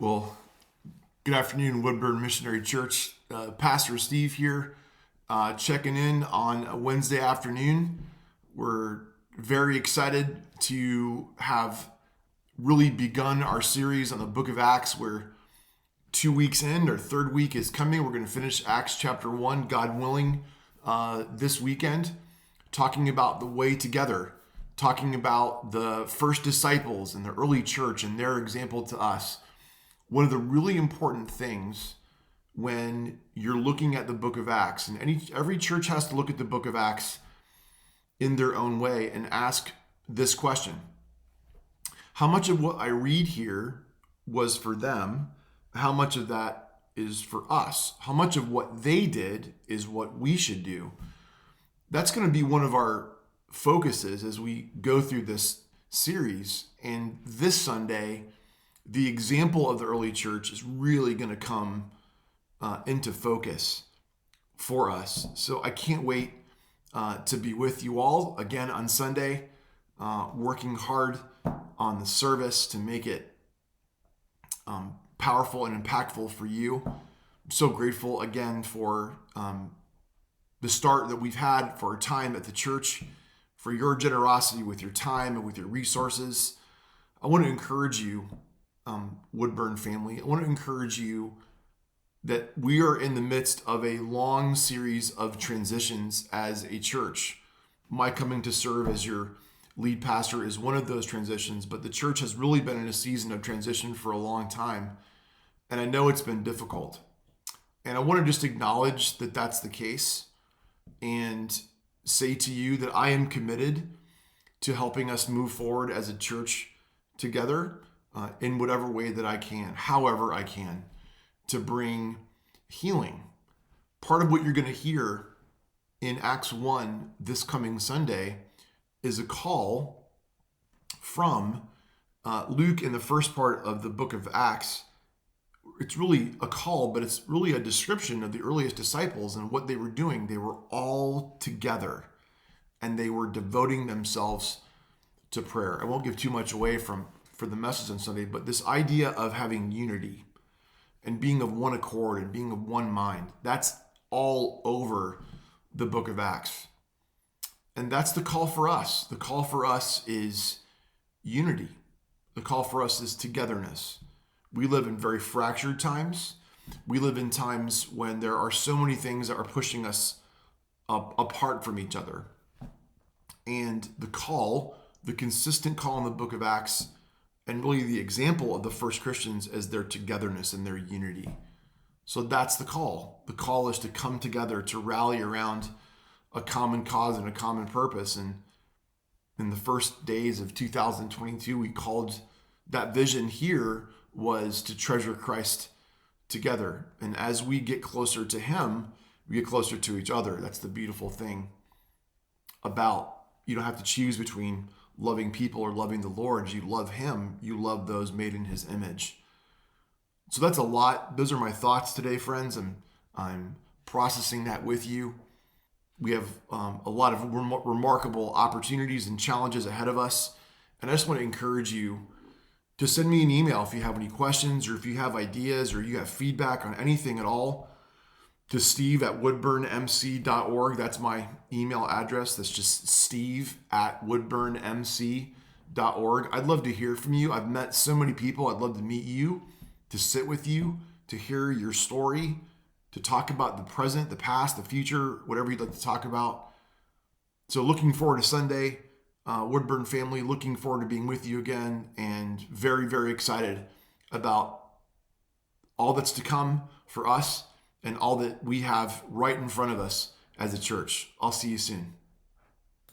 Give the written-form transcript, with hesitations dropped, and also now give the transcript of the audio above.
Well, good afternoon, Woodburn Missionary Church. Pastor Steve here, checking in on a Wednesday afternoon. We're very excited to have really begun our series on the book of Acts. We're 2 weeks in, our third week is coming. We're going to finish Acts chapter 1, God willing, this weekend, talking about the way together, talking about the first disciples and the early church and their example to us. One of the really important things when you're looking at the book of Acts, and every church has to look at the book of Acts in their own way and ask this question: how much of what I read here was for them? How much of that is for us? How much of what they did is what we should do? That's going to be one of our focuses as we go through this series. And this Sunday, the example of the early church is really going to come into focus for us. So I can't wait to be with you all again on Sunday, working hard on the service to make it powerful and impactful for you. I'm so grateful again for the start that we've had for our time at the church, for your generosity with your time and with your resources. I want to encourage you, Woodburn family, I want to encourage you that we are in the midst of a long series of transitions as a church. My coming to serve as your lead pastor is one of those transitions, but the church has really been in a season of transition for a long time, and I know it's been difficult. And I want to just acknowledge that that's the case and say to you that I am committed to helping us move forward as a church together in whatever way that I can, however I can, to bring healing. Part of what you're going to hear in Acts 1 this coming Sunday is a call from Luke in the first part of the book of Acts. It's really a call, but it's really a description of the earliest disciples and what they were doing. They were all together and they were devoting themselves to prayer. I won't give too much away for the message on Sunday, but this idea of having unity and being of one accord and being of one mind, that's all over the book of Acts. And that's the call for us. The call for us is unity. The call for us is togetherness. We live in very fractured times. We live in times when there are so many things that are pushing us apart from each other. And the call, the consistent call in the book of Acts, and really the example of the first Christians is their togetherness and their unity. So that's the call. The call is to come together, to rally around a common cause and a common purpose. And in the first days of 2022, we called that vision here was to treasure Christ together. And as we get closer to him, we get closer to each other. That's the beautiful thing about, you don't have to choose between loving people or loving the Lord. You love him, you love those made in his image. So that's a lot. Those are my thoughts today, friends. I'm processing that with you. We have a lot of remarkable opportunities and challenges ahead of us. And I just want to encourage you to send me an email if you have any questions or if you have ideas or you have feedback on anything at all, to steve@woodburnmc.org. That's my email address. That's just steve@woodburnmc.org. I'd love to hear from you. I've met so many people. I'd love to meet you, to sit with you, to hear your story, to talk about the present, the past, the future, whatever you'd like to talk about. So looking forward to Sunday, Woodburn family, looking forward to being with you again, and very, very excited about all that's to come for us and all that we have right in front of us as a church. I'll see you soon.